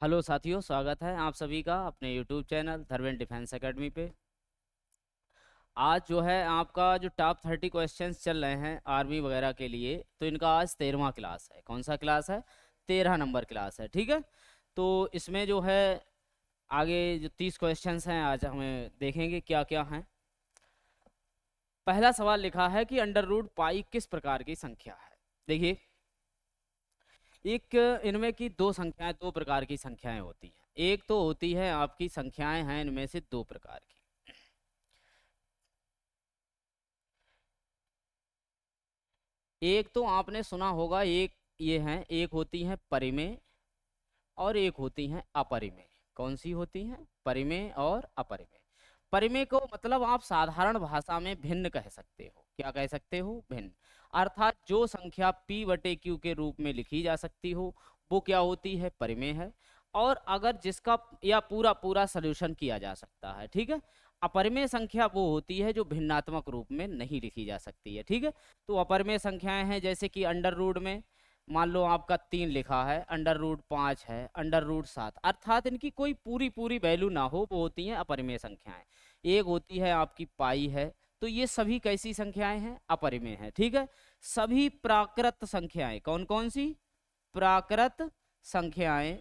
Hello साथियों, स्वागत है आप सभी का अपने YouTube channel Dharmendra defence academy पे। आज जो है आपका जो टॉप 30 क्वेश्चंस चल रहे हैं आर्मी वगैरह के लिए, तो इनका आज 13वां क्लास है। कौन सा क्लास है? 13 नंबर क्लास है, ठीक है। तो इसमें जो है आगे जो 30 क्वेश्चंस हैं आज हमें देखेंगे क्या क्या हैं। पहला सवाल लिखा है कि अंडर रूट पाई किस प्रकार की संख्या है। देखिए, एक इनमें की दो संख्याएं, दो प्रकार की संख्याएं होती हैं। एक तो होती है आपकी संख्याएं हैं इनमें से दो प्रकार की। एक तो आपने सुना होगा, एक ये हैं, एक होती हैं परिमेय और एक होती हैं अपरिमेय। कौन सी होती हैं? परिमेय और अपरिमेय। परिमेय को मतलब आप साधारण भाषा में भिन्न कह सकते हो। क्या कह सकते हो? भिन्न। अर्थात जो संख्या p बटे q के रूप में लिखी जा सकती हो वो क्या होती है? परिमेय है। और अगर जिसका या पूरा पूरा सॉल्यूशन किया जा सकता है, ठीक है। अपरिमेय संख्या वो होती है जो भिन्नात्मक रूप में नहीं लिखी जा सकती है, ठीक है। तो अपरिमेय संख्याएं हैं जैसे कि अंडर रूट में मान लो आपका 3 लिखा है, अंडर रूट 5 है, अंडर रूट 7, अर्थात इनकी कोई पूरी पूरी वैल्यू ना हो, वो होती हैं अपरिमेय संख्याएं। एक होती है आपकी पाई है। तो ये सभी कैसी संख्याएं हैं? अपरिमेय हैं, ठीक है। सभी प्राकृत संख्याएं, कौन कौन सी? प्राकृत संख्याएं।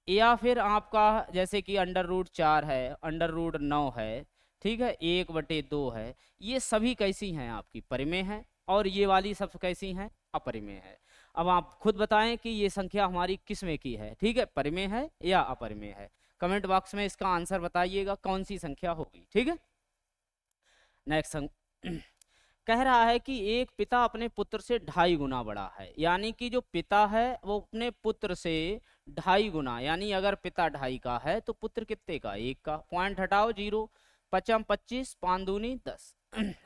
या फिर आपका जैसे कि अंडर रूट 4 है, अंडर रूट 9 है, ठीक है, 1/2 है। ये सभी कैसी हैं? आपकी परिमेय है। और ये वाली सब कैसी हैं? अपरिमेय है। अब आप खुद बताएं कि ये संख्या हमारी किस में की है, ठीक है, परिमेय है या अपरिमेय है। कमेंट बॉक्स में इसका आंसर बताइएगा कौन सी संख्या होगी, ठीक है। नेक्स्ट कह रहा है कि एक पिता अपने पुत्र से 2.5 गुना बड़ा है। यानी कि जो पिता है वो अपने पुत्र से 2.5 गुना, यानी अगर पिता 2.5 का है तो पुत्र कितने का? 1 का। पॉइंट हटाओ, 0। पचम 25, 5 दूनी 10।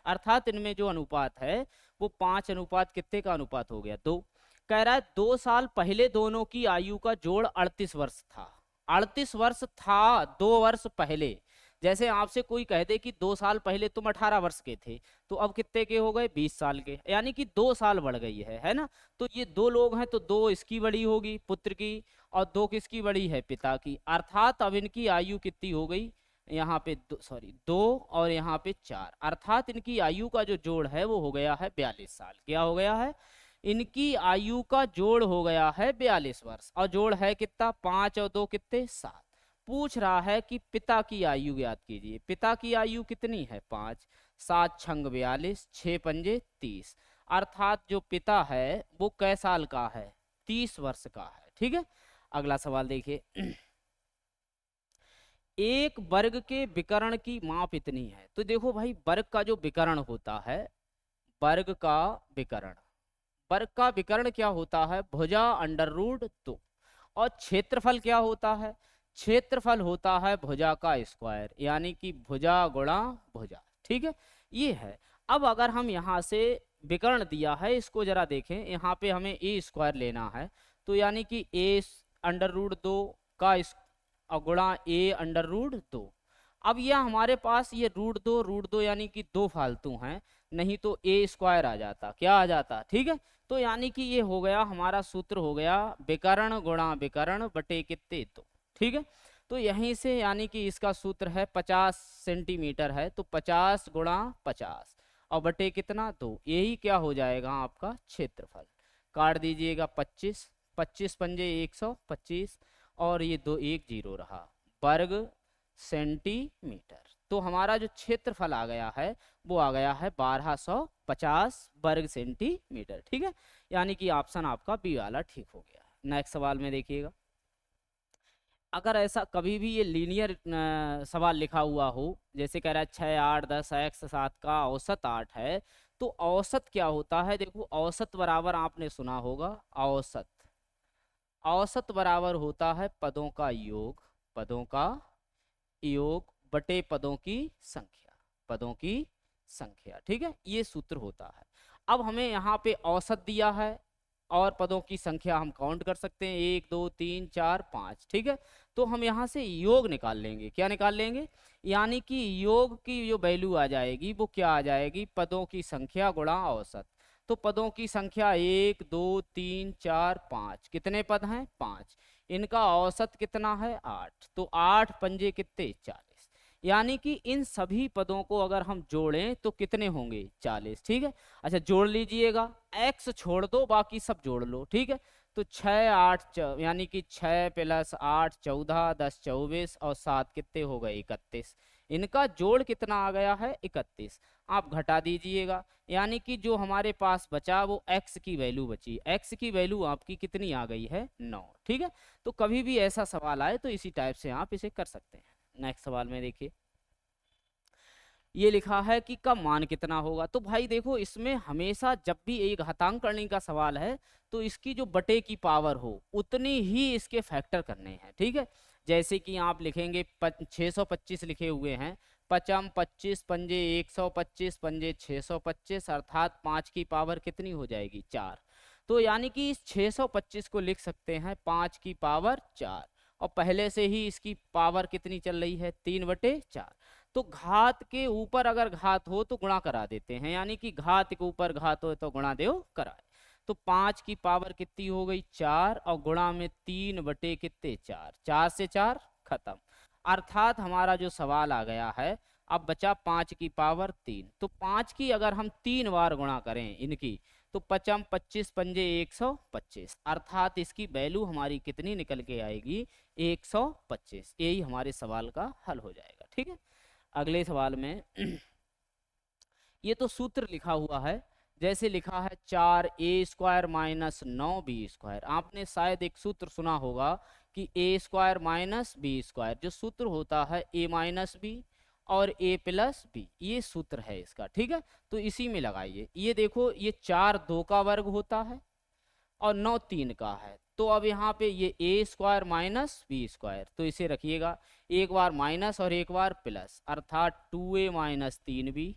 अर्थात इनमें जो अनुपात है वो 5 अनुपात कितने का अनुपात हो गया? 2। कह रहा है 2 साल पहले दोनों की आयु का जोड़ 38 वर्ष था। 38 वर्ष था 2 वर्ष पहले। जैसे आपसे कोई कह दे कि 2 साल पहले तुम 18 वर्ष के थे, तो अब कितने के हो गए? 20 साल के, यानी कि 2 साल बढ़ गई है ना। तो ये दो लोग हैं तो 2 इसकी बड़ी होगी पुत्र की, और 2 किसकी बड़ी है? पिता की। अर्थात अब इनकी आयु कितनी हो गई? यहाँ पे सॉरी 2 और यहाँ पे 4, अर्थात इनकी आयु का जो जोड़ है वो हो गया है 42 साल। क्या हो गया है? इनकी आयु का जोड़ हो गया है 42 वर्ष। और जोड़ है कितना? 5 और 2 कितने? 7। पूछ रहा है कि पिता की आयु ज्ञात कीजिए। पिता की आयु कितनी है? 5। 7 छंग 42, 6 पंजे 30। अर्थात जो पिता है वो कै साल का है? 30 वर्ष का है, ठीक है। अगला सवाल देखिए। एक वर्ग के विकर्ण की माप इतनी है। तो देखो भाई, वर्ग का जो विकर्ण होता है, वर्ग का विकर्ण, वर्ग का विकर्ण क्या होता है? भुजा अंडर रूट 2। और क्षेत्रफल क्या होता है? क्षेत्रफल होता है भुजा का स्क्वायर, यानी कि भुजा गुणा भुजा, ठीक है। ये है। अब अगर हम यहाँ से विकर्ण दिया है, इसको जरा देखें, यहाँ पे हमें ए स्क्वायर लेना है। तो यानी कि ए अंडर रूट 2 का और गुणा ए अंडर रूट 2। अब यह हमारे पास ये रूट दो यानी कि 2 फालतू हैं, नहीं तो ए स्क्वायर आ जाता। क्या आ जाता? ठीक है। तो यानी कि ये हो गया हमारा सूत्र, हो गया विकर्ण गुणा विकर्ण बटे कितने? 2, ठीक है। तो यहीं से यानी कि इसका सूत्र है 50 सेंटीमीटर है, तो 50 गुणा 50 और बटे कितना? 2। यही क्या हो जाएगा आपका क्षेत्रफल। काट दीजिएगा 25, 25 पंजे 125, और ये 2 1 0 रहा, वर्ग सेंटीमीटर। तो हमारा जो क्षेत्रफल आ गया है वो आ गया है 1250 वर्ग सेंटीमीटर, ठीक है। यानी कि ऑप्शन आपका बी वाला ठीक हो गया। नेक्स्ट सवाल में देखिएगा, अगर ऐसा कभी भी ये लीनियर सवाल लिखा हुआ हो, जैसे कह रहा है 6 8 10 x 7 का औसत 8 है, तो औसत क्या होता है? देखो, औसत बराबर आपने सुना होगा, औसत, औसत बराबर होता है पदों का योग, पदों का योग बटे पदों की संख्या, पदों की संख्या, ठीक है। ये सूत्र होता है। अब हमें यहाँ पे औसत दिया है और पदों की संख्या हम काउंट कर सकते हैं, 1 2 3 4 5, ठीक है। तो हम यहाँ से योग निकाल लेंगे। क्या निकाल लेंगे? यानी कि योग की जो वैल्यू आ जाएगी वो क्या आ जाएगी? पदों की संख्या गुणा औसत। तो पदों की संख्या 1 2 3 4 5, कितने पद हैं 5, इनका औसत कितना है 8, तो 8 पंजे कितने 40, यानी कि इन सभी पदों को अगर हम जोड़ें तो कितने होंगे 40। ठीक है, अच्छा जोड़ लीजिएगा, x छोड़ दो बाकी सब जोड़ लो। ठीक है, तो 6 8 यानी कि 6 + 8 14, 10 24 और 7 कितने हो गए 31, इनका जोड़ कितना आ गया है 31। आप घटा दीजिएगा, यानी कि जो हमारे पास बचा वो x की वैल्यू बची, x की वैल्यू आपकी कितनी आ गई है 9। ठीक है, तो कभी भी ऐसा सवाल आए तो इसी टाइप से आप इसे कर सकते हैं। नेक्स्ट सवाल में देखिए, ये लिखा है कि का मान कितना होगा। तो भाई देखो, इसमें हमेशा जब भी एक घातांक करने का सवाल है तो इसकी जो बटे की पावर हो उतनी ही इसके फैक्टर करने हैं। ठीक है, जैसे कि आप लिखेंगे 625 लिखे हुए हैं, पचम 25 पंजे 125 पंजे 625, अर्थात 5 की पावर कितनी हो जाएगी 4। तो यानी कि इस 625 को लिख सकते हैं 5 की पावर 4, और पहले से ही इसकी पावर कितनी चल रही है 3/4। तो घात के ऊपर अगर घात हो तो गुणा करा देते हैं, यानी कि घात के ऊपर घात हो तो गुणा देव कराए। तो 5 की पावर कितनी हो गई 4, और गुणा में 3/4, 4 से 4 खत्म। अर्थात हमारा जो सवाल आ गया है, अब बचा 5 की पावर 3, तो 5 की अगर हम 3 बार गुणा करें इनकी, तो पचम 25 पंजे 125, अर्थात इसकी वैल्यू हमारी कितनी निकल के आएगी 125। यही हमारे सवाल का हल हो जाएगा। ठीक है, अगले सवाल में ये तो सूत्र लिखा हुआ है, जैसे लिखा है 4a² - 9b²। आपने शायद एक सूत्र सुना होगा कि a² - b², जो सूत्र होता है a - b और a + b, ये सूत्र है इसका। ठीक है, तो इसी में लगाइए। ये देखो, ये 4 2 का वर्ग होता है और 9 3 का है, तो अब यहाँ पे ये a² - b², तो इसे रखिएगा, एक बार माइनस और एक बार प्लस, अर्थात 2a - 3b,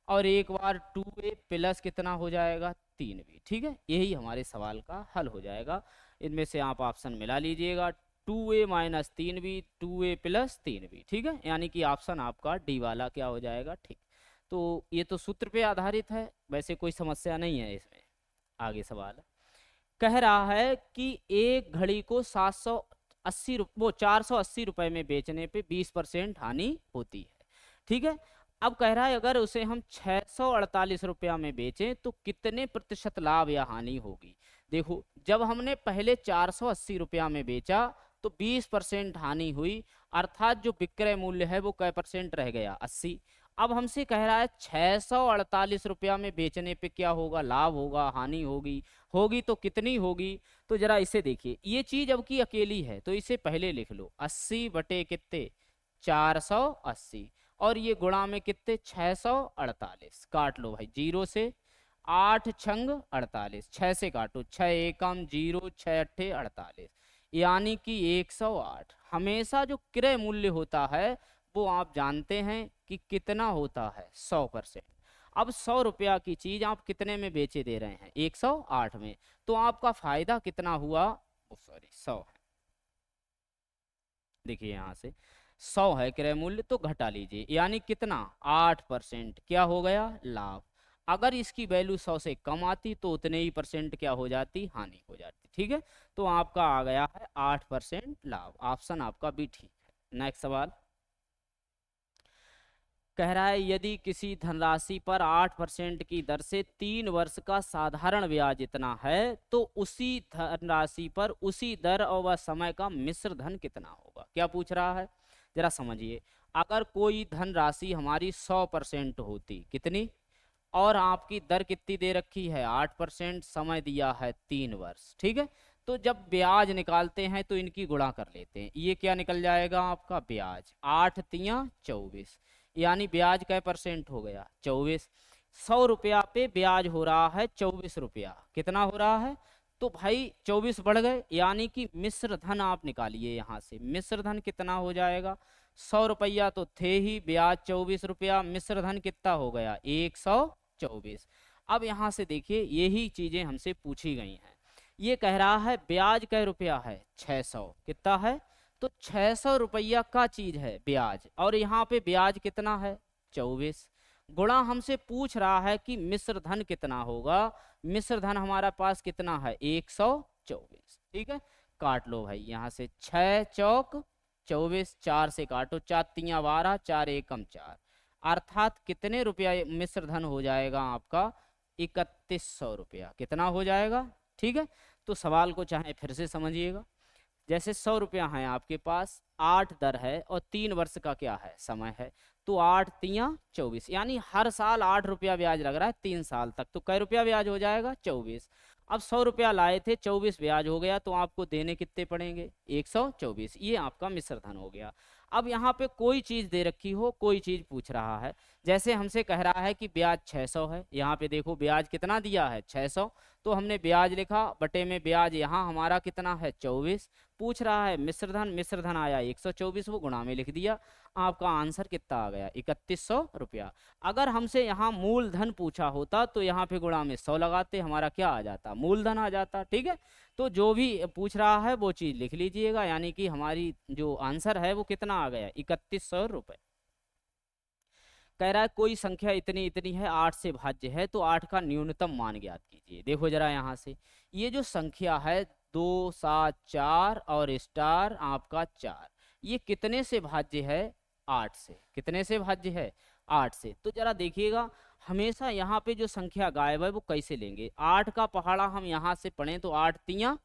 और एक बार 2a प्लस कितना हो जाएगा 3b। ठीक है, यही हमारे सवाल का हल हो जाएगा। इनमें से आप ऑप्शन मिला लीजिएगा, 2a - 3b 2a + 3b। ठीक है, यानी कि ऑप्शन आपका डी वाला क्या हो जाएगा। ठीक, तो ये तो सूत्र पे आधारित है, वैसे कोई समस्या नहीं है इसमें। आगे सवाल कह रहा है कि एक घड़ी को 480 रुपए में बेचने पे 20% हानि होती है। ठीक है, अब कह रहा है अगर उसे हम 648 रुपया में बेचें तो कितने प्रतिशत लाभ या हानि होगी। देखो, जब हमने पहले 480 रुपया में बेचा तो 20% हानि हुई, अर्थात जो विक्रय मूल्य है वो कै % रह गया 80। अब हमसे कह रहा है 648 रुपया में बेचने पे क्या होगा, लाभ होगा हानि होगी, होगी तो कितनी होगी। तो जरा इसे देखिए, ये चीज अब की अकेली है तो इसे पहले लिख लो, 80 बटे कितने 480, और ये गुणा में कितने 648, काट लो भाई 0 से, 8 छंग 48, 6 से काटो, 6 एकम 0, 6 अट्ठे 48, यानी कि 108। हमेशा जो क्रय मूल्य होता है वो आप जानते हैं कि कितना होता है 100%। अब 100 रुपया की चीज आप कितने में बेचे दे रहे हैं 108 में, तो आपका फायदा कितना हुआ, सॉरी 100 है, देखिए यहाँ से 100 है क्रय मूल्य, तो घटा लीजिए, यानी कितना 8% क्या हो गया लाभ। अगर इसकी वैल्यू 100 से कम आती तो उतने ही % क्या हो जाती हानि हो जाती। ठीक है, तो आपका आ गया है 8% लाभ, ऑप्शन आपका भी ठीक है। नेक्स्ट सवाल कह रहा है यदि किसी धनराशि पर 8% की दर से 3 वर्ष का साधारण ब्याज इतना है तो उसी धनराशि पर उसी दर और वह समय का मिश्र धन कितना होगा। क्या पूछ रहा है जरा समझिए, अगर कोई धनराशि हमारी 100% होती, कितनी, और आपकी दर कितनी दे रखी है 8%, समय दिया है 3 वर्ष। ठीक है, तो जब ब्याज निकालते हैं तो इनकी गुणा कर लेते हैं, ये क्या निकल जाएगा आपका ब्याज, 8 तिया 24, यानी ब्याज कै % हो गया 24। 100 रुपया पे ब्याज हो रहा है 24 रुपया, कितना हो रहा है, तो भाई 24 बढ़ गए, यानी कि मिश्र धन आप निकालिए यहाँ से, मिश्र धन कितना हो जाएगा, 100 रुपया तो थे ही, ब्याज 24 रुपया, मिश्र धन कितना हो गया 124। अब यहाँ से देखिए यही चीजें हमसे पूछी गई हैं, ये कह रहा है ब्याज कै रुपया है 600, कितना है, तो 600 रुपया का चीज है ब्याज, और यहाँ पे ब्याज कितना है 24, गुणा हमसे पूछ रहा है कि मिश्र धन कितना होगा। मिश्र धन हमारा पास कितना है 124। ठीक है, काट लो भाई यहाँ से 6 चौक 24, 4 से काटो, 4 तियां 12, 4 एकम 4, अर्थात कितने रुपया मिश्र धन हो जाएगा आपका 3100 रुपया। कितना हो जाएगा? ठीक है, तो सवाल को चाहे फिर से समझिएगा। जैसे 100 रुपया है आपके पास, 8 दर है और 3 वर्ष का क्या है समय है, तो 8 तियां 24, यानी हर साल 8 रुपया ब्याज लग रहा है 3 साल तक, तो कै रुपया ब्याज हो जाएगा 24। अब 100 रुपया लाए थे, 24 ब्याज हो गया, तो आपको देने कितने पड़ेंगे 124। ये आपका मिश्र धन हो गया। अब यहाँ पे कोई चीज दे रखी हो, कोई चीज पूछ रहा है, जैसे हमसे कह रहा है कि ब्याज 600 है, यहाँ पे देखो ब्याज कितना दिया है 600, तो हमने ब्याज लिखा बटे में ब्याज यहाँ हमारा कितना है 24, पूछ रहा है मिश्र धन आया 124, वो गुणा में लिख दिया, आपका आंसर कितना आ गया 3100 रुपया। अगर हमसे यहाँ मूलधन पूछा होता तो यहाँ पे गुणा में 100 लगाते, हमारा क्या आ जाता मूलधन आ जाता। ठीक है, तो जो भी पूछ रहा है वो चीज लिख लीजिएगा, यानी कि हमारी जो आंसर है वो कितना आ गया 3100 रुपये। कह रहा है कोई संख्या इतनी इतनी है 8 से भाज्य है, तो 8 का न्यूनतम मान ज्ञात कीजिए। देखो जरा यहाँ से, ये जो संख्या है 2 7 4 और स्टार आपका 4, ये कितने से भाज्य है 8 से। कितने से भाज्य है 8 से। तो जरा देखिएगा, हमेशा यहाँ पे जो संख्या गायब है वो कैसे लेंगे, 8 का पहाड़ा हम यहाँ से पढ़ें तो 8 तियां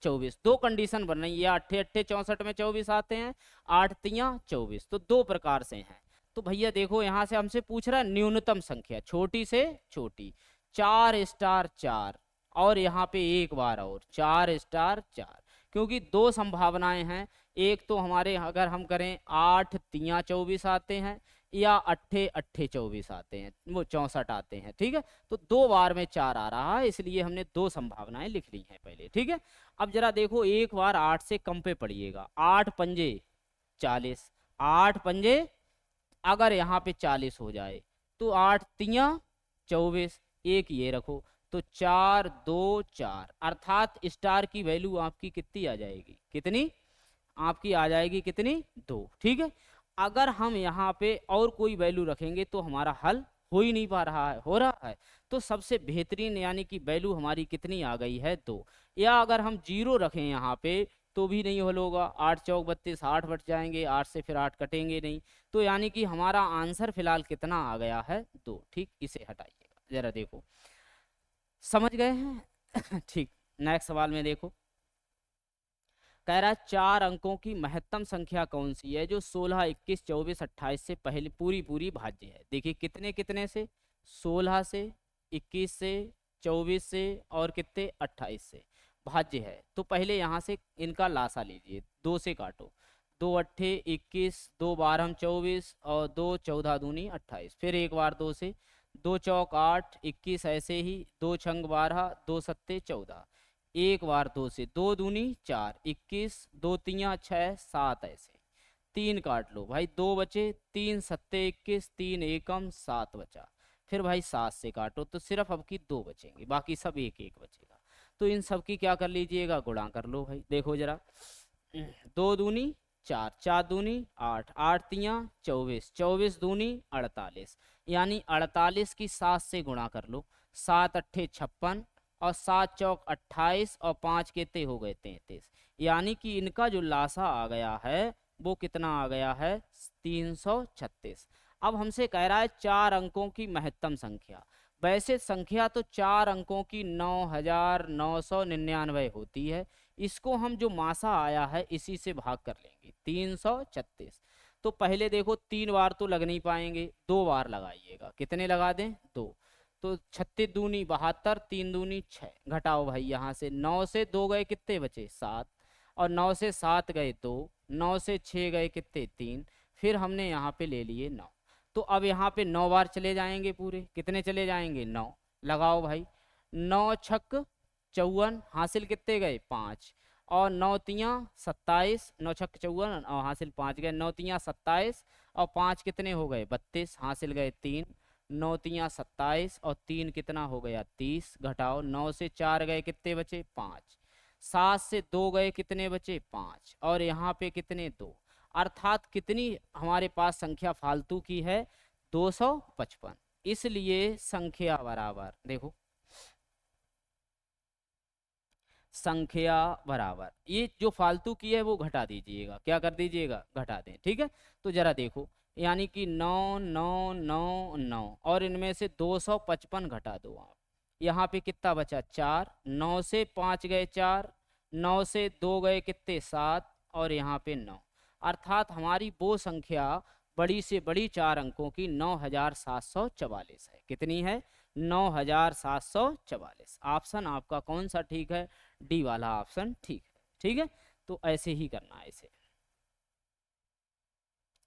24, दो कंडीशन बन रही है, 8 8 64 में 24 आते हैं, 8 तियां 24, तो दो प्रकार से हैं। तो भैया देखो यहाँ से हमसे पूछ रहा है न्यूनतम संख्या, छोटी से छोटी, 4 स्टार 4, और यहाँ पे एक बार और 4 स्टार 4, क्योंकि दो संभावनाएं हैं, एक तो हमारे अगर हम करें 8 तियां 24 आते हैं, या 8 8 24 आते हैं, वो 64 आते हैं। ठीक है, तो दो बार में 4 आ रहा है, इसलिए हमने दो संभावनाएं लिख ली हैं पहले। ठीक है, अब जरा देखो एक बार 8 से कम पे पढ़िएगा, 8 पंजे 40, 8 पंजे अगर यहाँ पे 40 हो जाए तो 8 तियां 24, एक ये रखो, तो 4 2 4, अर्थात स्टार की वैल्यू आपकी कितनी आ जाएगी, कितनी आपकी आ जाएगी कितनी 2। ठीक है, अगर हम यहाँ पे और कोई वैल्यू रखेंगे तो हमारा हल हो ही नहीं पा रहा है, हो रहा है, तो सबसे बेहतरीन यानी कि वैल्यू हमारी कितनी आ गई है 2। या अगर हम 0 रखें यहाँ पे तो भी नहीं हल होगा, 8 चौक 32, 8 बच जाएंगे, 8 से फिर 8 कटेंगे नहीं, तो यानी कि हमारा आंसर फिलहाल कितना आ गया है 2। ठीक, इसे हटाइएगा, जरा देखो समझ गए हैं ठीक, नेक्स्ट सवाल में देखो, कह रहा है 4 अंकों की महत्तम संख्या कौन सी है जो 16 21 24 28 से पहले पूरी पूरी भाज्य है। देखिए कितने कितने से, 16 से 21 से 24 से और कितने 28 से भाज्य है। तो पहले यहाँ से इनका लासा लीजिए, 2 से काटो, 2 अट्ठे 21, 2 बारह 24 और 2 14 दूनी 28, फिर एक बार 2 से, 2 चौक 8 21 ऐसे ही, 2 छंग 12, 2 सत्ते 14, एक बार 2 से, 2 दूनी 4 21, 2 तियां 6 7 ऐसे, 3 काट लो भाई, 2 बचे, 3 सत्ते 21, 3 एकम 7 बचा, फिर भाई 7 से काटो तो सिर्फ अब की 2 बचेंगे, बाकी सब एक एक बचेगा। तो इन सब की क्या कर लीजिएगा, गुणा कर लो भाई। देखो जरा, 2 दूनी 4, 4 दूनी 8, 8 तियां 24, 24 दूनी 48, यानी 48 की 7 से गुणा कर लो, 7 अट्ठे 56 और 7 चौक 28 और 5 केते हो गए 33, यानी कि इनका जो लासा आ गया है वो कितना आ गया है 336। अब हमसे कह रहा है 4 अंकों की महत्तम संख्या, वैसे संख्या तो 4 अंकों की 9999 होती है, इसको हम जो मासा आया है इसी से भाग कर लेंगे 336। तो पहले देखो 3 बार तो लग नहीं पाएंगे, 2 बार लगाइएगा, कितने लगा दें 2, तो 36 दूनी 72, 3 दूनी 6, घटाओ भाई यहाँ से, 9 से 2 गए कितने बचे 7, और 9 से 7 गए 2, 9 से 6 गए कितने 3, फिर हमने यहाँ पे ले लिए 9, तो अब यहाँ पे 9 बार चले जाएंगे पूरे, कितने चले जाएंगे 9, लगाओ भाई, 9 छक 54, हासिल कितने गए 5, और 9 तियां 27, 9 छक 54 और हासिल 5 गए, 9 तियां 27 और 5 कितने हो गए 32, हासिल गए 3, 9 तियां 27 और 3 कितना हो गया 30, घटाओ, 9 से 4 गए कितने बचे 5, 7 से 2 गए कितने बचे 5, और यहाँ पे कितने 2, अर्थात कितनी हमारे पास संख्या फालतू की है 255। इसलिए संख्या बराबर, देखो संख्या बराबर, ये जो फालतू की है वो घटा दीजिएगा, क्या कर दीजिएगा, घटा दें, ठीक है। तो जरा देखो, यानी कि 9 9 9 9 और इनमें से 255 घटा दो आप, यहाँ पे कितना बचा, 4, 9 से 5 गए 4, 9 से 2 गए कितने, 7, और यहाँ पे 9, अर्थात हमारी वो संख्या बड़ी से बड़ी 4 अंकों की 9744 है। कितनी है, 9744। ऑप्शन आपका कौन सा ठीक है, डी वाला ऑप्शन ठीक है, ठीक है। तो ऐसे ही करना है इसे।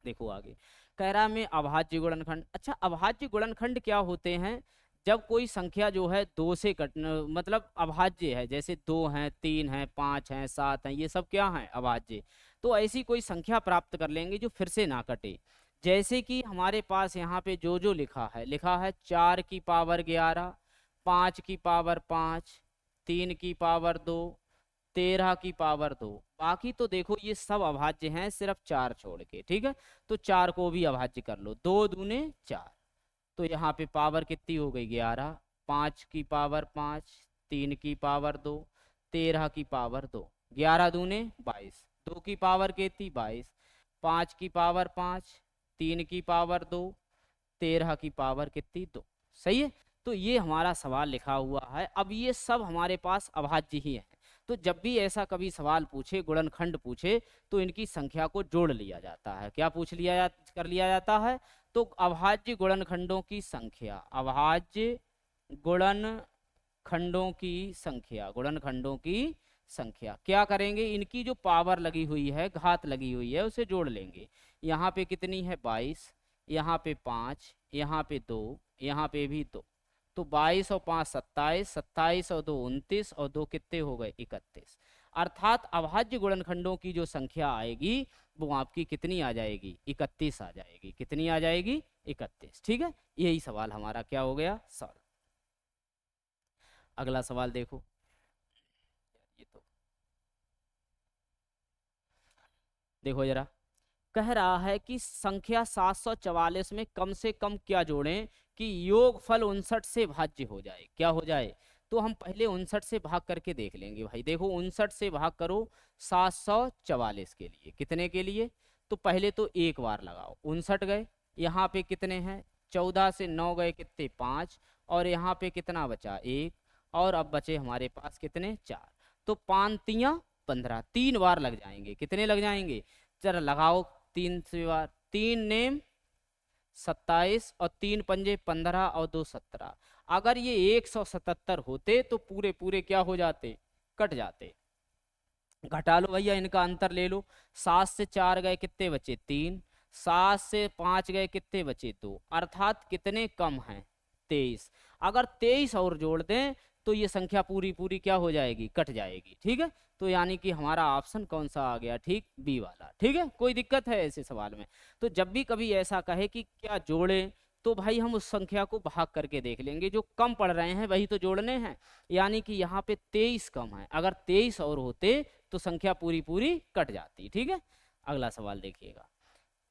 देखो आगे कह रहा में अभाज्य गुणनखंड। अच्छा, अभाज्य गुणनखंड क्या होते हैं, जब कोई संख्या जो है दो से कट, मतलब अभाज्य है, जैसे 2 हैं, 3 हैं, 5 हैं, 7 हैं, ये सब क्या हैं, अभाज्य। तो ऐसी कोई संख्या प्राप्त कर लेंगे जो फिर से ना कटे। जैसे कि हमारे पास यहाँ पे जो लिखा है, 4 की पावर 11, 5 की पावर 5, 3 की पावर 2, 13 की पावर 2। बाकी तो देखो ये सब अभाज्य हैं सिर्फ 4 छोड़ के, ठीक है। तो 4 को भी अभाज्य कर लो, 2 दूने 4, तो यहाँ पे पावर कितनी हो गई, 11, 5 की पावर 5, 3 की पावर 2, 13 की पावर 2, 11 दूने 22, 2 की पावर कितनी, 22, 5 की पावर 5, 3 की पावर 2, 13 की पावर कितनी, 2। सही है। तो ये हमारा सवाल लिखा हुआ है। अब ये सब हमारे पास अभाज्य ही है। तो जब भी ऐसा कभी सवाल पूछे, गुणनखंड पूछे, तो इनकी संख्या को जोड़ लिया जाता है। क्या कर लिया जाता है, तो अभाज्य गुणनखंडों की संख्या, अभाज्य गुणनखंडों की संख्या, गुणनखंडों की संख्या क्या करेंगे, इनकी जो पावर लगी हुई है, घात लगी हुई है, उसे जोड़ लेंगे। यहाँ पे कितनी है, 22, यहाँ पे 5, यहाँ पे 2, यहाँ पे भी 2, तो 22 और 5 27, 27 और 2 29, और 2 कितने हो गए, 31। अर्थात अभाज्य गुणनखंडों की जो संख्या आएगी वो आपकी कितनी आ जाएगी, 31 आ जाएगी। कितनी आ जाएगी, 31। ठीक है, यही सवाल हमारा क्या हो गया, सॉल्व। अगला सवाल देखो, ये तो देखो जरा, कह रहा है कि संख्या 744 में कम से कम क्या जोड़ें कि योगफल 59 से भाज्य हो जाए। क्या हो जाए, तो हम पहले 59 से भाग करके देख लेंगे भाई। देखो 59 से भाग करो 744 के लिए, कितने के लिए, तो पहले तो एक बार लगाओ, 59 गए, यहाँ पे कितने हैं, 14 से 9 गए कितने, 5, और यहाँ पे कितना बचा, 1, और अब बचे हमारे पास कितने, 4, तो 5 तियां 15, 3 बार लग जाएंगे। कितने लग जाएंगे, जरा लगाओ 3 से बार, 3 नेम 27 और 3 पंजे 15 और 2 17। अगर ये 177 होते तो पूरे पूरे क्या हो जाते, कट जाते। घटा लो भैया, इनका अंतर ले लो, 7 से 4 गए कितने बचे, 3, 7 से 5 गए कितने बचे, 2, अर्थात कितने कम हैं, 23। अगर 23 और जोड़ दें तो ये संख्या पूरी पूरी क्या हो जाएगी, कट जाएगी। ठीक है, तो यानी कि हमारा ऑप्शन कौन सा आ गया, ठीक, बी वाला। ठीक है, कोई दिक्कत है ऐसे सवाल में, तो जब भी कभी ऐसा कहे कि क्या जोड़ें, तो भाई हम उस संख्या को भाग करके देख लेंगे, जो कम पड़ रहे हैं वही तो जोड़ने हैं। यानी कि यहाँ पे 23 कम है, अगर 23 और होते तो संख्या पूरी पूरी कट जाती। ठीक है, अगला सवाल देखिएगा।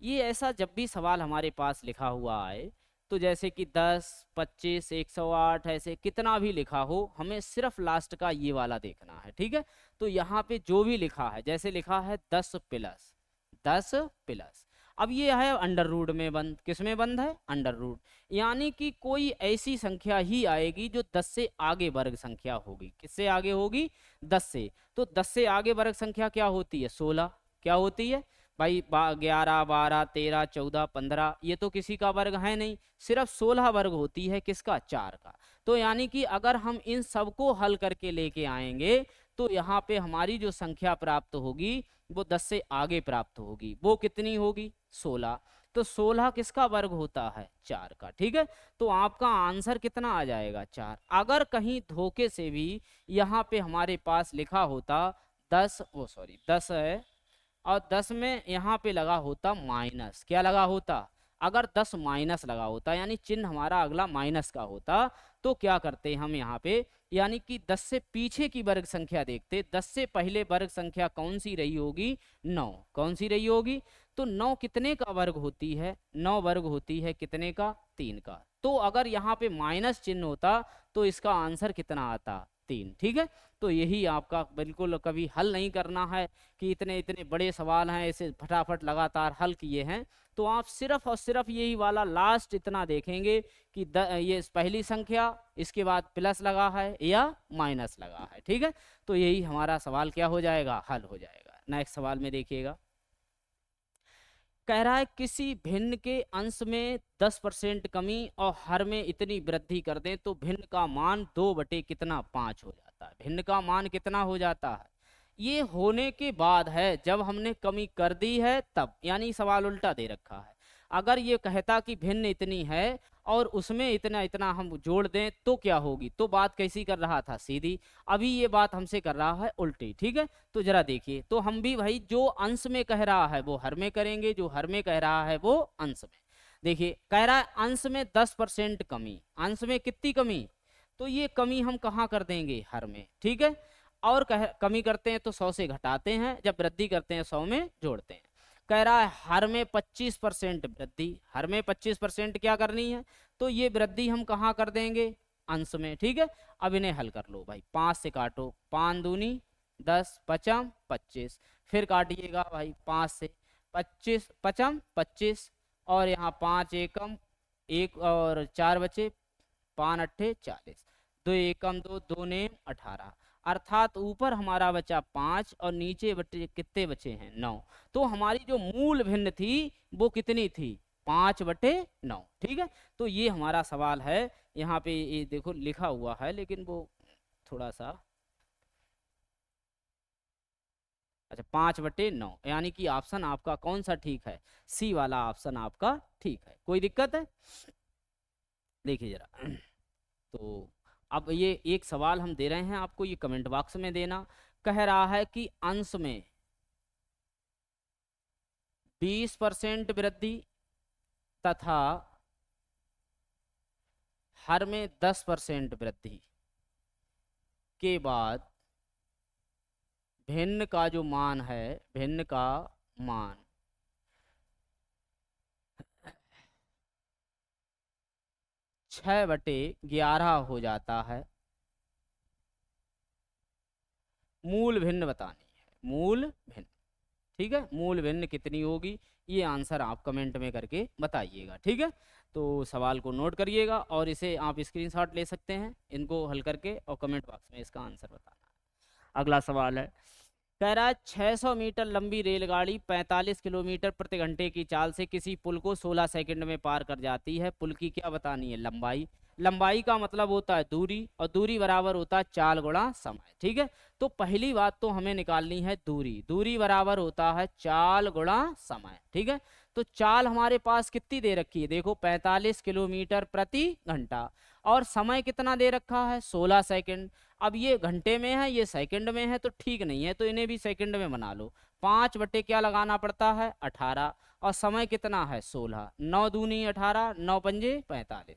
ये ऐसा जब भी सवाल हमारे पास लिखा हुआ आए, तो जैसे कि 10, 25, 108, ऐसे कितना भी लिखा हो, हमें सिर्फ लास्ट का ये वाला देखना है। ठीक है, तो यहाँ पे जो भी लिखा है, जैसे लिखा है 10 प्लस 10 प्लस, अब ये है अंडर रूट में बंद, किस में बंद है, अंडर रूट, यानी कि कोई ऐसी संख्या ही आएगी जो 10 से आगे वर्ग संख्या होगी। किससे आगे होगी, 10 से। तो 10 से आगे वर्ग संख्या क्या होती है, 16। क्या होती है भाई, 11, 12, 13, 14, 15, ये तो किसी का वर्ग है नहीं, सिर्फ 16 वर्ग होती है, किसका, 4 का। तो यानी कि अगर हम इन सबको हल करके लेके आएंगे तो यहाँ पे हमारी जो संख्या प्राप्त होगी वो 10 से आगे प्राप्त होगी। वो कितनी होगी, 16। तो 16 किसका वर्ग होता है, 4 का। ठीक है, तो आपका आंसर कितना आ जाएगा, 4। अगर कहीं धोखे से भी यहाँ पे हमारे पास लिखा होता 10, वो सॉरी 10 है, और 10 में यहाँ पे लगा होता माइनस, क्या लगा होता, अगर 10 माइनस लगा होता, यानी चिन्ह हमारा अगला माइनस का होता, तो क्या करते हम यहाँ पे, यानी कि 10 से पीछे की वर्ग संख्या देखते, 10 से पहले वर्ग संख्या कौन सी रही होगी, 9। कौन सी रही होगी, तो 9 कितने का वर्ग होती है? 9 वर्ग होती है कितने का? 3 का। तो अगर यहाँ पे माइनस चिन्ह होता तो इसका आंसर कितना आता? 3। ठीक है, तो यही आपका बिल्कुल कभी हल नहीं करना है कि इतने इतने बड़े सवाल हैं ऐसे फटाफट लगातार हल किए हैं। तो आप सिर्फ और सिर्फ यही वाला लास्ट इतना देखेंगे कि ये पहली संख्या, इसके बाद प्लस लगा है या माइनस लगा है। ठीक है, तो यही हमारा सवाल क्या हो जाएगा? हल हो जाएगा। नेक्स्ट सवाल में देखिएगा, कह रहा है किसी भिन्न के अंश में 10% कमी और हर में इतनी वृद्धि कर दें तो भिन्न का मान 2/5 हो जाता है। भिन्न का मान कितना हो जाता है? ये होने के बाद है, जब हमने कमी कर दी है तब, यानी सवाल उल्टा दे रखा है। अगर ये कहता कि भिन्न इतनी है और उसमें इतना इतना हम जोड़ दें तो क्या होगी, तो बात कैसी कर रहा था? सीधी। अभी ये बात हमसे कर रहा है उल्टी। ठीक है, तो जरा देखिए, तो हम भी भाई जो अंश में कह रहा है वो हर में करेंगे, जो हर में कह रहा है वो अंश में। देखिए कह रहा है अंश में 10% कमी, अंश में कितनी कमी? तो ये कमी हम कहाँ कर देंगे? हर में। ठीक है, और कमी करते हैं तो 100 से घटाते हैं, जब वृद्धि करते हैं 100 में जोड़ते हैं। कह रहा है हर में 25% वृद्धि, हर में 25% क्या करनी है? तो ये वृद्धि हम कहाँ कर देंगे? अंश में। ठीक है, अब इन्हें हल कर लो भाई, 5 से काटो, 5 दूनी 10, 5 25, फिर काटिएगा भाई 5 से, 25 5 25, और यहाँ 5 एकम 1 और 4 बचे, 5 अट्ठे 40, 2 एकम 2, 2 नेम 18, अर्थात ऊपर हमारा बचा 5 और नीचे बचे कितने बचे हैं? 9। तो हमारी जो मूल भिन्न थी वो कितनी थी? 5/9। ठीक है, तो ये हमारा सवाल है। यहाँ पे ये देखो लिखा हुआ है लेकिन वो थोड़ा सा, अच्छा 5/9, यानी कि ऑप्शन आपका कौन सा ठीक है? सी वाला ऑप्शन आपका ठीक है। कोई दिक्कत है? देखिए जरा, तो अब ये एक सवाल हम दे रहे हैं आपको, ये कमेंट बॉक्स में देना। कह रहा है कि अंश में 20% वृद्धि तथा हर में 10% वृद्धि के बाद भिन्न का जो मान है, भिन्न का मान 6/11 हो जाता है। मूल भिन्न बतानी है, मूल भिन्न। ठीक है, मूल भिन्न कितनी होगी, ये आंसर आप कमेंट में करके बताइएगा। ठीक है, तो सवाल को नोट करिएगा और इसे आप स्क्रीनशॉट ले सकते हैं, इनको हल करके, और कमेंट बॉक्स में इसका आंसर बताना है। अगला सवाल है, कह रहा है 600 मीटर लंबी रेलगाड़ी 45 किलोमीटर प्रति घंटे की चाल से किसी पुल को 16 सेकंड में पार कर जाती है। पुल की क्या बतानी है? लंबाई। लंबाई का मतलब होता है दूरी, और दूरी बराबर होता है चाल गुणा समय। ठीक है, तो पहली बात तो हमें निकालनी है दूरी। दूरी बराबर होता है चाल गुणा समय। ठीक है, तो चाल हमारे पास कितनी दे रखी है? देखो 45 किलोमीटर प्रति घंटा, और समय कितना दे रखा है? 16 सेकंड। अब ये घंटे में है, ये सेकंड में है, तो ठीक नहीं है, तो इन्हें भी सेकंड में बना लो। 5 बटे क्या लगाना पड़ता है? 18, और समय कितना है? 16। 9 दूनी 18, 9 पंजे 45,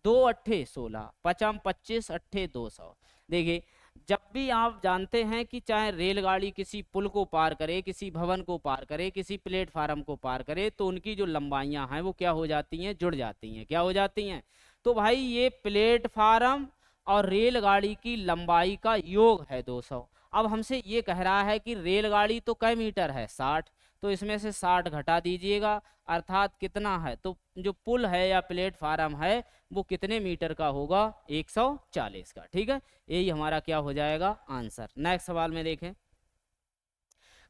2 अट्ठे 16, 5 25, अट्ठे 200। देखिए, जब भी आप जानते हैं कि चाहे रेलगाड़ी किसी पुल को पार करे, किसी भवन को पार करे, किसी प्लेटफार्म को पार करे, तो उनकी जो लंबाइयां हैं वो क्या हो जाती हैं? जुड़ जाती हैं। क्या हो जाती हैं? तो भाई ये प्लेटफार्म और रेलगाड़ी की लंबाई का योग है 200। अब हमसे ये कह रहा है कि रेलगाड़ी तो कै मीटर है? 60, तो इसमें से 60 घटा दीजिएगा, अर्थात कितना है? तो जो पुल है या प्लेटफार्म है वो कितने मीटर का होगा? 140 का। ठीक है, यही हमारा क्या हो जाएगा? आंसर। नेक्स्ट सवाल में देखें,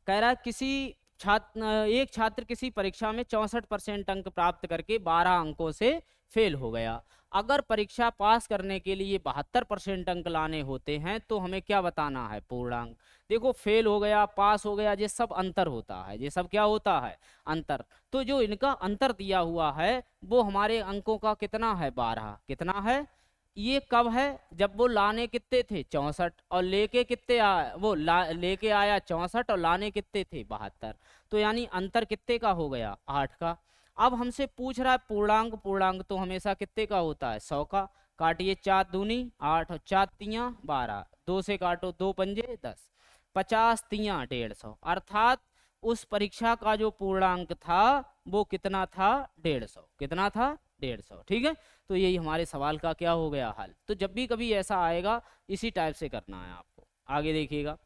कह रहा है किसी एक छात्र किसी परीक्षा में 64% अंक प्राप्त करके 12 अंकों से फेल हो गया। अगर परीक्षा पास करने के लिए 72% अंक लाने होते हैं तो हमें क्या बताना है? पूर्णांक। देखो फेल हो गया, पास हो गया, ये सब अंतर होता है, ये सब क्या होता है? अंतर। तो जो इनका अंतर दिया हुआ है वो हमारे अंकों का कितना है? 12। कितना है? ये कब है? जब वो लाने कितने थे? 64, और लेके कितने आया? वो लेके आया 64 और लाने कितने थे? 72। तो यानी अंतर कितने का हो गया? 8 का। अब हमसे पूछ रहा है पूर्णांक। पूर्णांक तो हमेशा कितने का होता है? 100 का। काटिए, 4 दूनी 8 और 4 तियां 12, 2 से काटो, 2 पंजे 10, 50 तियां 150, अर्थात उस परीक्षा का जो पूर्णांक था वो कितना था, 150। कितना था, 150। ठीक है, तो यही हमारे सवाल का क्या हो गया हल। तो जब भी कभी ऐसा आएगा इसी टाइप से करना है आपको। आगे देखिएगा,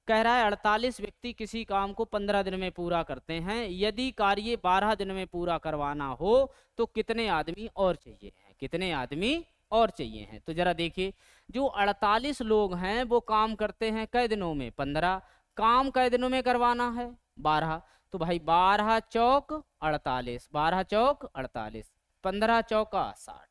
कह रहा है 48 व्यक्ति किसी काम को 15 दिन में पूरा करते हैं, यदि कार्य 12 दिन में पूरा करवाना हो तो कितने आदमी और चाहिए हैं, कितने आदमी और चाहिए हैं। तो जरा देखिए, जो 48 लोग हैं वो काम करते हैं कै दिनों में, 15। काम कै दिनों में करवाना है, 12। तो भाई 12 चौक 48, 12 चौक 48, 15 चौका 60,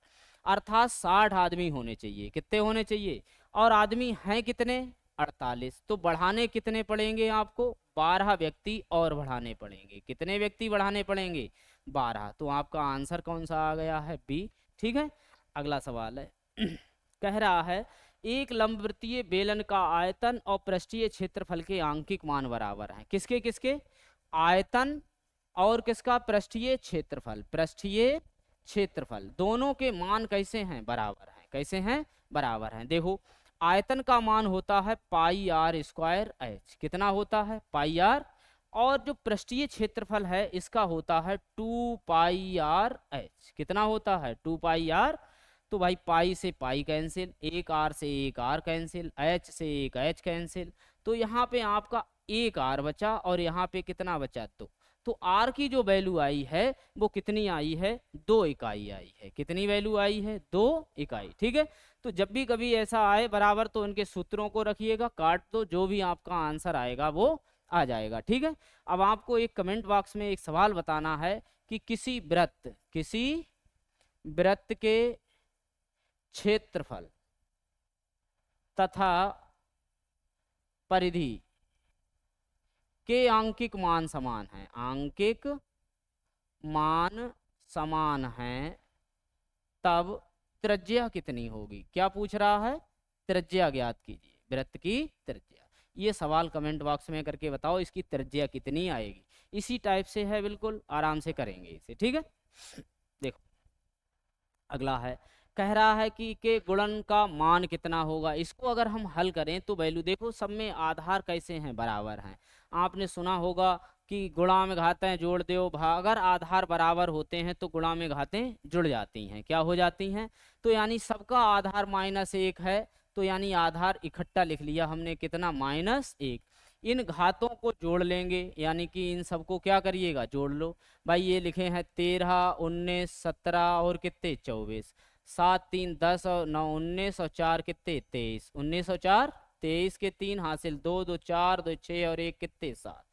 अर्थात 60 आदमी होने चाहिए। कितने होने चाहिए, और आदमी हैं कितने, 48। तो बढ़ाने कितने पड़ेंगे आपको, 12 व्यक्ति और बढ़ाने पड़ेंगे। कितने व्यक्ति बढ़ाने पड़ेंगे, 12। तो आपका आंसर कौन सा आ गया है, बी। ठीक है, अगला सवाल है कह रहा है एक लंबवृत्तीय बेलन का आयतन और पृष्ठीय क्षेत्रफल के आंकिक मान बराबर हैं। किसके किसके, आयतन और किसका, पृष्ठीय क्षेत्रफल। पृष्ठीय क्षेत्रफल दोनों के मान कैसे हैं, बराबर हैं। कैसे हैं, बराबर हैं। देखो, आयतन का मान होता है पाई आर स्क्वायर एच। कितना होता है, पाई आर। और जो पृष्ठीय क्षेत्रफल है इसका होता है 2 पाई आर एच। कितना होता है, 2 पाई आर। तो भाई पाई से पाई कैंसिल, एक आर से एक आर कैंसिल, एच से एक एच कैंसिल। तो यहाँ पे आपका एक आर बचा और यहाँ पे कितना बचा, तो आर की जो वैल्यू आई है वो कितनी आई है, 2 इकाई आई है। कितनी वैल्यू आई है, 2 इकाई। ठीक है, तो जब भी कभी ऐसा आए बराबर तो उनके सूत्रों को रखिएगा, काट दो, जो भी आपका आंसर आएगा वो आ जाएगा। ठीक है, अब आपको एक कमेंट बॉक्स में एक सवाल बताना है कि किसी वृत्त के क्षेत्रफल तथा परिधि के आंकिक मान समान हैं। आंकिक मान समान हैं तब त्रिज्या कितनी होगी। क्या पूछ रहा है, त्रिज्या ज्ञात कीजिए, वृत्त की त्रिज्या। ये सवाल कमेंट बॉक्स में करके बताओ इसकी त्रिज्या कितनी आएगी। इसी टाइप से है, बिल्कुल आराम से करेंगे इसे। ठीक है, देखो अगला है, कह रहा है कि के गुणन का मान कितना होगा। इसको अगर हम हल करें तो वैल्यू देखो, सब में आधार कैसे हैं, बराबर हैं। आपने सुना होगा कि गुणा में घातें जोड़ दो, अगर आधार बराबर होते हैं तो गुणा में घातें जुड़ जाती हैं। क्या हो जाती हैं, तो यानी सबका आधार -1 है, तो यानी आधार इकट्ठा लिख लिया हमने, कितना, -1। इन घातों को जोड़ लेंगे, यानी कि इन सबको क्या करिएगा, जोड़ लो। भाई ये लिखे हैं 13, 19, 17 और कितने, 24। 7, 3, 10 और 9, 19 और 4 कितने, 23। 19 और 4 23 के 3 हासिल, 2, 2, 4, 2, 6 और 1 कितने, 7।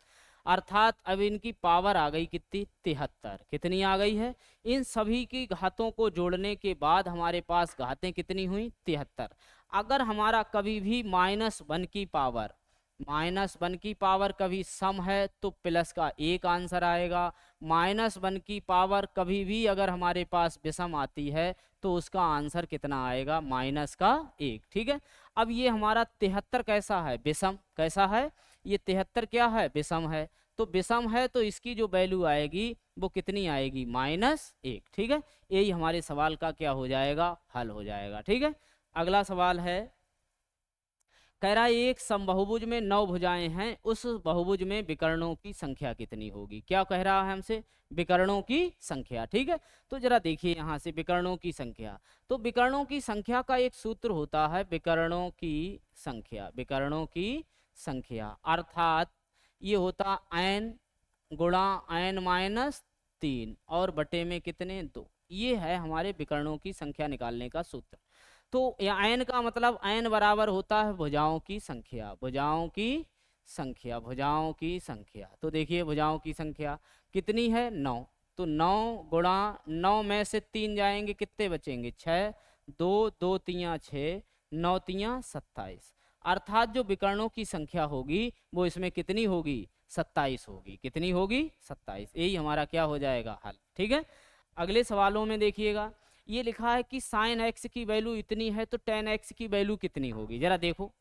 अर्थात अब इनकी पावर आ गई कितनी, 73। कितनी आ गई है, इन सभी की घातों को जोड़ने के बाद हमारे पास घातें कितनी हुई, 73। अगर हमारा कभी भी -1 की पावर, -1 की पावर कभी सम है तो प्लस का 1 आंसर आएगा। -1 की पावर कभी भी अगर हमारे पास विषम आती है तो उसका आंसर कितना आएगा, -1। ठीक है, अब ये हमारा 73 कैसा है, विषम। कैसा है, ये 73 क्या है, विषम है। तो विषम है तो इसकी जो वैल्यू आएगी वो कितनी आएगी, -1। ठीक है, यही हमारे सवाल का क्या हो जाएगा, हल हो जाएगा। ठीक है, अगला सवाल है, कह रहा है एक समबाहुभुज में 9 भुजाएं हैं, उस बहुभुज में विकर्णों की संख्या कितनी होगी। क्या कह रहा है हमसे, विकर्णों की संख्या। ठीक है, तो जरा देखिए यहाँ से विकर्णों की संख्या। तो विकर्णों की संख्या का एक सूत्र होता है, विकर्णों की संख्या। विकर्णों की संख्या अर्थात ये होता n गुणा n-3 और बटे में कितने, 2। ये है हमारे विकर्णों की संख्या निकालने का सूत्र। तो n का मतलब n बराबर होता है भुजाओं की संख्या। भुजाओं की संख्या, भुजाओं की संख्या। तो देखिए भुजाओं की संख्या कितनी है, 9। तो 9 गुणा 9 में से 3 जाएंगे, कितने बचेंगे, 6। 2, 2 तियाँ 6, 9 तियाँ 27। अर्थात जो विकर्णों की संख्या होगी वो इसमें कितनी होगी, 27 होगी। कितनी होगी, 27। यही हमारा क्या हो जाएगा, हल। ठीक है, अगले सवालों में देखिएगा, ये लिखा है कि sin x की वैल्यू इतनी है तो tan x की वैल्यू कितनी होगी। जरा देखो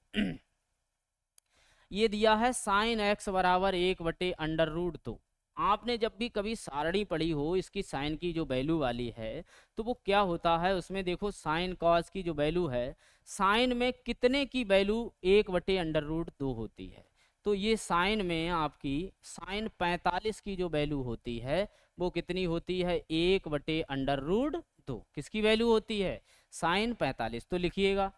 ये दिया है sin x बराबर 1/√2। आपने जब भी कभी सारणी पढ़ी हो इसकी साइन की जो वैल्यू वाली है तो वो क्या होता है, उसमें देखो साइन कॉस की जो वैल्यू है, साइन में कितने की वैल्यू 1/√2 होती है। तो ये साइन में आपकी साइन 45 की जो वैल्यू होती है वो कितनी होती है, 1/√2। किसकी वैल्यू होती है, साइन 45। तो लिखिएगा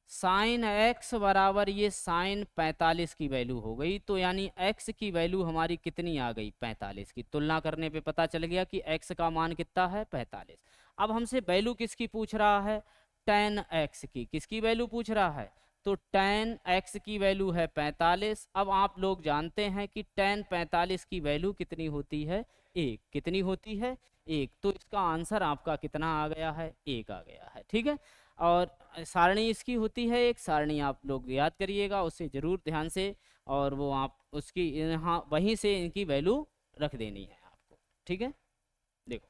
साइन x बराबर ये साइन 45 की वैल्यू हो गई। तो यानी x की वैल्यू हमारी कितनी आ गई, 45 की। तुलना करने पे पता चल गया कि x का मान कितना है, 45। अब हमसे वैल्यू किसकी पूछ रहा है, tan x की। किसकी वैल्यू पूछ रहा है, तो tan x की वैल्यू है 45। अब आप लोग जानते हैं कि tan 45 की वैल्यू कितनी होती है, 1। कितनी होती है, 1। तो इसका आंसर आपका कितना आ गया है, 1 आ गया है। ठीक है। और सारणी इसकी होती है एक सारणी, आप लोग याद करिएगा उसे जरूर ध्यान से, और वो आप उसकी यहाँ वहीं से इनकी वैल्यू रख देनी है आपको। ठीक है। देखो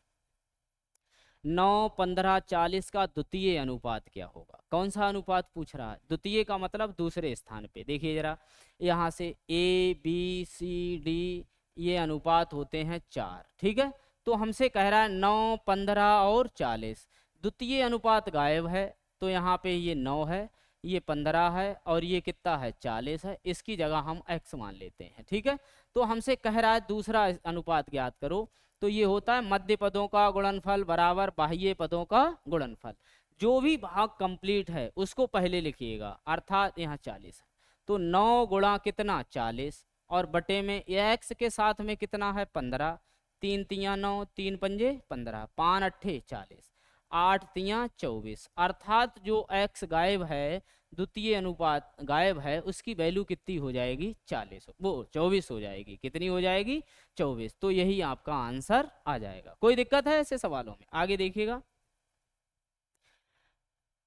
9, 15, 40 का द्वितीय अनुपात क्या होगा। कौन सा अनुपात पूछ रहा है, द्वितीय का मतलब दूसरे स्थान पे। देखिए जरा यहाँ से ABCD ये अनुपात होते हैं 4। ठीक है। तो हमसे कह रहा है 9, 15 और 40, द्वितीय अनुपात गायब है। तो यहाँ पे ये 9 है, ये 15 है और ये कितना है, 40 है। इसकी जगह हम x मान लेते हैं। ठीक है। तो हमसे कह रहा है दूसरा अनुपात ज्ञात करो। तो ये होता है मध्य पदों का गुणनफल बराबर बाह्य पदों का गुणनफल। जो भी भाग कंप्लीट है उसको पहले लिखिएगा, अर्थात यहाँ 40 है तो 9 गुणा कितना, 40, और बटे में x के साथ में कितना है, 15। 3 तियाँ 9, 3 पंजे 15, 5 अट्ठे 40, 8 तियाँ 24। अर्थात जो x गायब है, द्वितीय अनुपात गायब है, उसकी वैल्यू कितनी हो जाएगी, 40, वो 24 हो जाएगी। कितनी हो जाएगी, 24। तो यही आपका आंसर आ जाएगा। कोई दिक्कत है ऐसे सवालों में, आगे देखिएगा।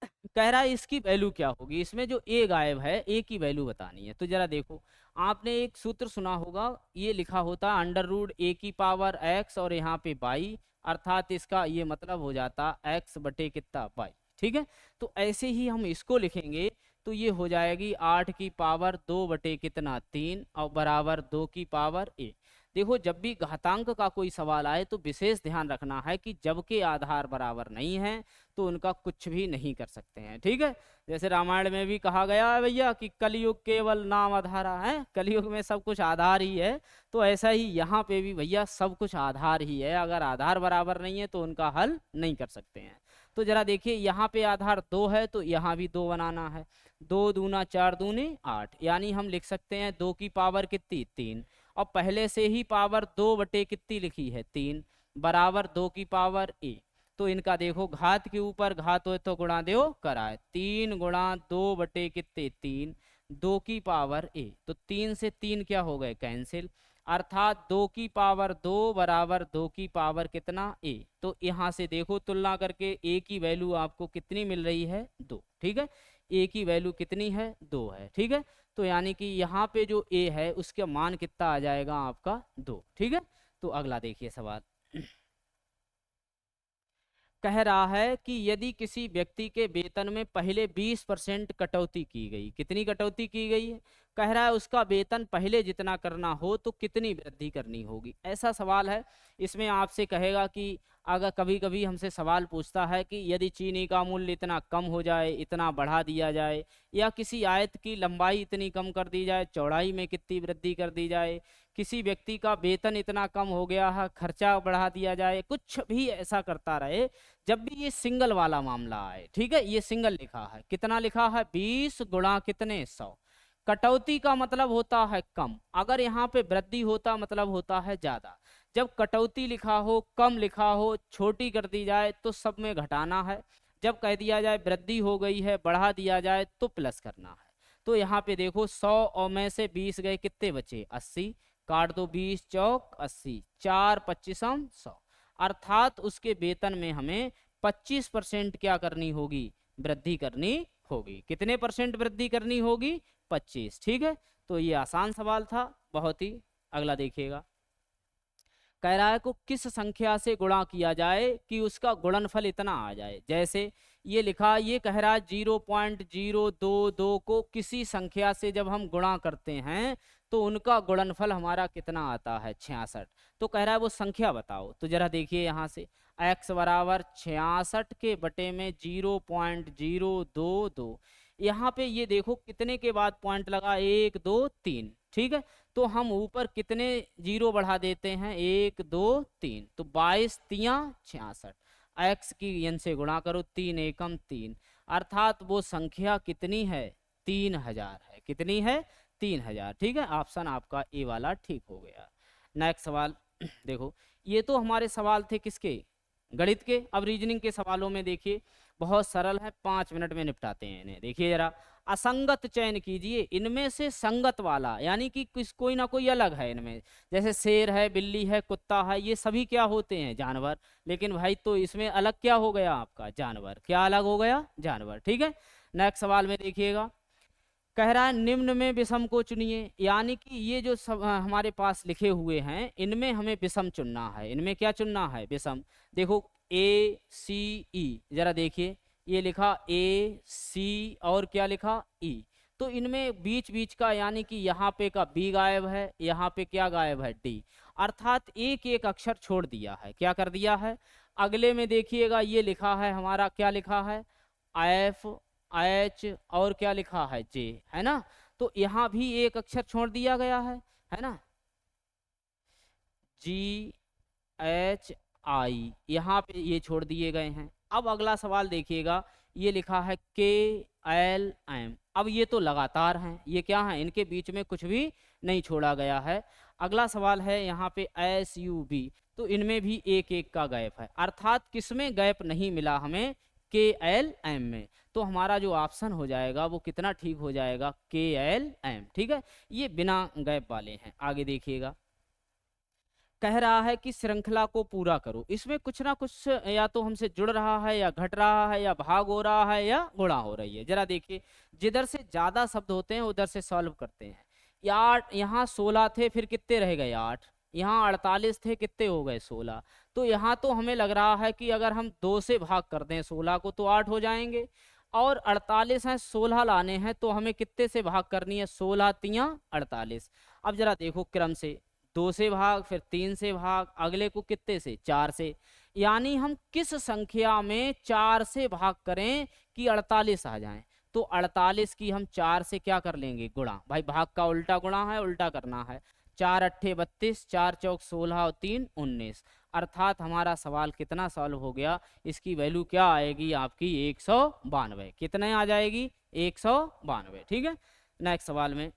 कह रहा है इसकी वैल्यू क्या होगी, इसमें जो a गायब है, a की वैल्यू बतानी है। तो जरा देखो, आपने एक सूत्र सुना होगा, ये लिखा होता है √a⁴x और यहाँ पे y, अर्थात इसका ये मतलब हो जाता x बटे कितना, y। ठीक है। तो ऐसे ही हम इसको लिखेंगे, तो ये हो जाएगी 8⁴ 2 बटे कितना, 3 और बराबर 2⁴ a। देखो जब भी घातांक का कोई सवाल आए तो विशेष ध्यान रखना है कि जब के आधार बराबर नहीं है तो उनका कुछ भी नहीं कर सकते हैं। ठीक है। जैसे रामायण में भी कहा गया है भैया कि कलयुग केवल नाम आधारा है, कलयुग में सब कुछ आधार ही है। तो ऐसा ही यहाँ पे भी भैया सब कुछ आधार ही है, अगर आधार बराबर नहीं है तो उनका हल नहीं कर सकते हैं। तो जरा देखिए यहाँ पे आधार 2 है तो यहाँ भी 2 बनाना है। 2 दूना 4 दूने 8, यानी हम लिख सकते हैं 2 की पावर कितनी, 3। और पहले से ही पावर 2 बटे कितनी लिखी है, 3, बराबर 2⁴ a। तो इनका देखो घात के ऊपर घात हो तो गुणा दो कराए, 3 गुणा 2 बटे कितने, 3, 2⁴ a। तो 3 से 3 क्या हो गए, कैंसिल, अर्थात 2⁴ बराबर 2⁴ कितना, a। तो यहाँ से देखो तुलना करके a की वैल्यू आपको कितनी मिल रही है, 2। ठीक है। a की वैल्यू कितनी है, 2 है। ठीक है। तो यानी कि यहाँ पे जो a है उसका मान कितना आ जाएगा आपका, 2। ठीक है। तो अगला देखिए सवाल कह रहा है कि यदि किसी व्यक्ति के वेतन में पहले 20% कटौती की गई, कितनी कटौती की गई है, कह रहा है उसका वेतन पहले जितना करना हो तो कितनी वृद्धि करनी होगी। ऐसा सवाल है। इसमें आपसे कहेगा कि अगर कभी कभी हमसे सवाल पूछता है कि यदि चीनी का मूल्य इतना कम हो जाए, इतना बढ़ा दिया जाए, या किसी आयत की लंबाई इतनी कम कर दी जाए, चौड़ाई में कितनी वृद्धि कर दी जाए, किसी व्यक्ति का वेतन इतना कम हो गया है, खर्चा बढ़ा दिया जाए, कुछ भी ऐसा करता रहे, जब भी ये सिंगल वाला मामला आए। ठीक है। ये सिंगल लिखा है, कितना लिखा है, 20 गुणा कितने, 100। कटौती का मतलब होता है कम, अगर यहाँ पे वृद्धि होता मतलब होता है ज्यादा। जब कटौती लिखा हो, कम लिखा हो, छोटी कर दी जाए तो सब में घटाना है। जब कह दिया जाए वृद्धि हो गई है, बढ़ा दिया जाए तो प्लस करना है। तो यहाँ पे देखो 100 और में से 20 गए, कितने बचे, 80, काट दो 20 चौक 80, 4 25 100। अर्थात उसके वेतन में हमें 25% क्या करनी होगी, वृद्धि करनी होगी। कितने परसेंट वृद्धि करनी होगी, 25। ठीक है। तो ये आसान सवाल था बहुत ही। अगला देखिएगा, कह रहा है को किस संख्या से गुणा किया जाए कि उसका गुणनफल इतना आ जाए। जैसे ये लिखा, ये कह रहा है 0.022 को किसी संख्या से जब हम गुणा करते हैं तो उनका गुणनफल हमारा कितना आता है, 66। तो कह रहा है वो संख्या बताओ। तो जरा देखिए यहाँ से x बराबर 66 के बटे में 0.022। यहाँ पे ये देखो कितने के बाद पॉइंट लगा, 1 2 3। ठीक है। तो हम ऊपर कितने जीरो बढ़ा देते हैं, 1 2 3, तो 22 तियां 66, x की n से गुणा करो, 3 एकम 3, अर्थात वो संख्या कितनी है, 3000 है। कितनी है, 3000। ठीक है, ऑप्शन आपका ए वाला ठीक हो गया। नेक्स्ट सवाल देखो, ये तो हमारे सवाल थे किसके, गणित के। अब रीजनिंग के सवालों में देखिए बहुत सरल है, 5 मिनट में निपटाते हैं इन्हें। देखिए जरा, असंगत चयन कीजिए, इनमें से संगत वाला, यानी कि कोई ना कोई अलग है इनमें। जैसे शेर है, बिल्ली है, कुत्ता है, ये सभी क्या होते हैं, जानवर। लेकिन भाई तो इसमें अलग क्या हो गया आपका, जानवर। क्या अलग हो गया, जानवर। ठीक है, नेक्स्ट सवाल में देखिएगा, कह रहा है निम्न में विषम को चुनिए, यानी कि ये जो सब हमारे पास लिखे हुए हैं इनमें हमें विषम चुनना है। इनमें क्या चुनना है, विषम। देखो ए सी ई, जरा देखिए, ये लिखा ए सी और क्या लिखा ई, तो इनमें बीच बीच का, यानी कि यहाँ पे का बी गायब है, यहाँ पे क्या गायब है, डी, अर्थात एक एक अक्षर छोड़ दिया है। क्या कर दिया है, अगले में देखिएगा ये लिखा है हमारा, क्या लिखा है, एफ एच और क्या लिखा है, जे, है ना। तो यहाँ भी एक अक्षर छोड़ दिया गया है ना, जी एच आई, यहाँ पे ये छोड़ दिए गए हैं। अब अगला सवाल देखिएगा, ये लिखा है के एल एम, अब ये तो लगातार हैं, ये क्या है, इनके बीच में कुछ भी नहीं छोड़ा गया है। अगला सवाल है यहाँ पे एस यू बी, तो इनमें भी एक एक का गैप है, अर्थात किसमें गैप नहीं मिला हमें, के एल एम में। तो हमारा जो ऑप्शन हो जाएगा वो कितना ठीक हो जाएगा, के एल एम। ठीक है, ये बिना गैप वाले हैं। आगे देखिएगा, कह रहा है कि श्रृंखला को पूरा करो, इसमें कुछ ना कुछ या तो हमसे जुड़ रहा है, या घट रहा है, या भाग हो रहा है, या गुणा हो रही है। जरा देखिए, जिधर से ज्यादा शब्द होते हैं उधर से सॉल्व करते हैं। यहाँ 16 थे, फिर कितने रह गए, 8। यहाँ 48 थे, कितने हो गए, 16। तो यहाँ तो हमें लग रहा है कि अगर हम 2 से भाग कर दें 16 को तो 8 हो जाएंगे, और 48 हैं, 16 लाने हैं, तो हमें कितने से भाग करनी है, 16 तियां 48। अब जरा देखो क्रम से, 2 से भाग, फिर 3 से भाग, अगले को कितने से, 4 से। यानी हम किस संख्या में 4 से भाग करें कि 48 आ जाएं, तो 48 की हम 4 से क्या कर लेंगे, गुणा। भाई भाग का उल्टा गुणा है, उल्टा करना है। 4 अट्ठे 32, 4 चौक 16 और 3 19, अर्थात हमारा सवाल कितना सॉल्व हो गया, इसकी वैल्यू क्या आएगी आपकी, 192। कितने आ जाएगी, 192। ठीक है, नेक्स्ट सवाल में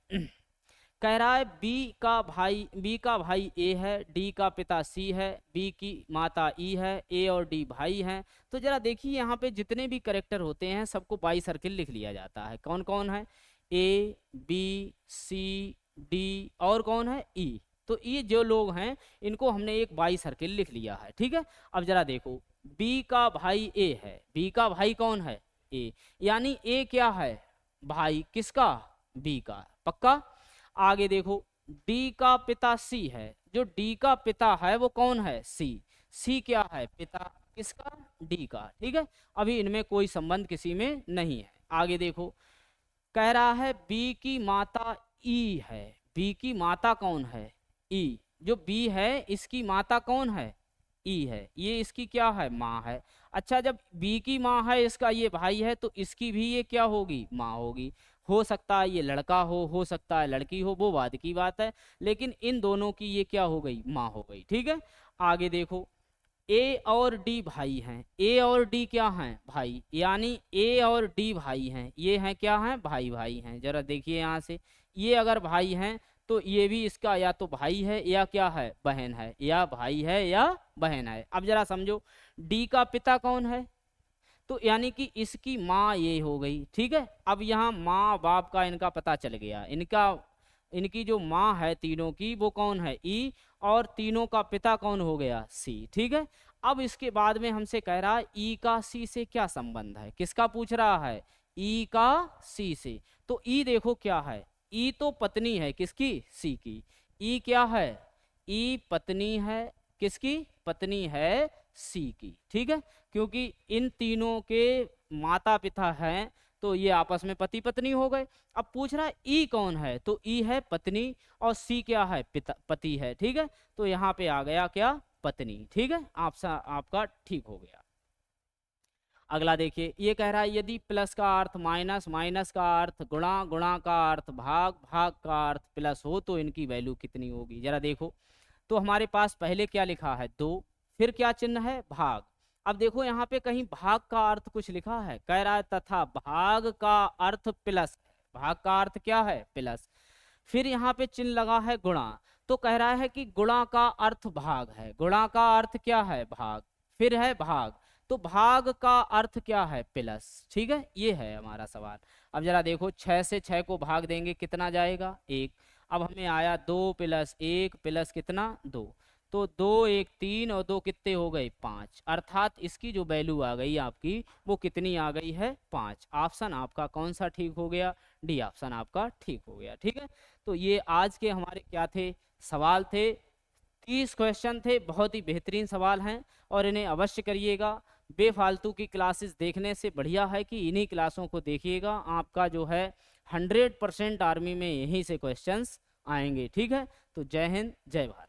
कह रहा है बी का भाई ए है, डी का पिता सी है, बी की माता ई है, ए और डी भाई हैं। तो जरा देखिए, यहाँ पे जितने भी करेक्टर होते हैं सबको बाई सर्किल लिख लिया जाता है। कौन कौन है, ए बी सी डी और कौन है, ई। तो ये जो लोग हैं इनको हमने एक बाई सर्किल लिख लिया है। ठीक है, अब जरा देखो, बी का भाई ए है, बी का भाई कौन है, ए, यानी ए क्या है, भाई किसका, बी का, पक्का। आगे देखो, डी का पिता सी है, जो डी का पिता है वो कौन है, सी, सी क्या है, पिता किसका, डी का। ठीक है, अभी इनमें कोई संबंध किसी में नहीं है। आगे देखो, कह रहा है बी की माता ई है, बी की माता कौन है, ई, जो बी है इसकी माता कौन है, ई है, ये इसकी क्या है, माँ है। अच्छा, जब बी की माँ है, इसका ये भाई है, तो इसकी भी ये क्या होगी, माँ होगी। हो सकता है ये लड़का हो सकता है लड़की हो, वो बाद की बात है, लेकिन इन दोनों की ये क्या हो गई, माँ हो गई। ठीक है, आगे देखो, ए और डी भाई हैं, ए और डी क्या हैं, भाई, यानी ए और डी भाई हैं, ये हैं क्या हैं, भाई भाई हैं। जरा देखिए यहाँ से, ये अगर भाई हैं तो ये भी इसका या तो भाई है या क्या है, बहन है, या भाई है या बहन है। अब जरा समझो, डी का पिता कौन है, तो यानी कि इसकी माँ ये हो गई। ठीक है, अब यहाँ माँ बाप का इनका पता चल गया, इनकी जो माँ है तीनों की वो कौन है, ई, और तीनों का पिता कौन हो गया, सी। ठीक है, अब इसके बाद में हमसे कह रहा है ई का सी से क्या संबंध है, किसका पूछ रहा है, ई का सी से। तो ई देखो क्या है, ई तो पत्नी है किसकी, सी की। ई क्या है, ई पत्नी है किसकी, पत्नी है सी की। ठीक है, क्योंकि इन तीनों के माता पिता हैं तो ये आपस में पति पत्नी हो गए। अब पूछ रहा है ई कौन है, तो ई है पत्नी, और सी क्या है, पिता, पति है। ठीक है, तो यहाँ पे आ गया क्या, पत्नी। ठीक है, आपका ठीक हो गया। अगला देखिए, ये कह रहा है यदि प्लस का अर्थ माइनस, माइनस का अर्थ गुणा, गुणा का अर्थ भाग, भाग का अर्थ प्लस हो तो इनकी वैल्यू कितनी होगी। जरा देखो, तो हमारे पास पहले क्या लिखा है 2, फिर क्या चिन्ह है भाग। अब देखो यहाँ पे कहीं भाग का अर्थ कुछ लिखा है, कह रहा है तथा भाग का अर्थ प्लस, भाग का अर्थ क्या है प्लस। फिर यहाँ पे चिन्ह लगा है गुणा, तो कह रहा है कि गुणा का अर्थ भाग है, गुणा का अर्थ क्या है भाग, फिर है भाग, तो भाग का अर्थ क्या है प्लस। ठीक है, ये है हमारा सवाल। अब जरा देखो 6 से 6 को भाग देंगे कितना जाएगा 1। अब हमें आया 2 प्लस 1 प्लस कितना 2, तो 2 1 3 और 2 कितने हो गए 5, अर्थात इसकी जो वैल्यू आ गई आपकी वो कितनी आ गई है 5। ऑप्शन आपका कौन सा ठीक हो गया, डी ऑप्शन आपका ठीक हो गया। ठीक है, तो ये आज के हमारे क्या थे सवाल थे, 30 क्वेश्चन थे, बहुत ही बेहतरीन सवाल हैं और इन्हें अवश्य करिएगा। बेफालतू की क्लासेस देखने से बढ़िया है कि इन्हीं क्लासों को देखिएगा, आपका जो है 100% आर्मी में यहीं से क्वेश्चंस आएंगे। ठीक है, तो जय हिंद जय भारत।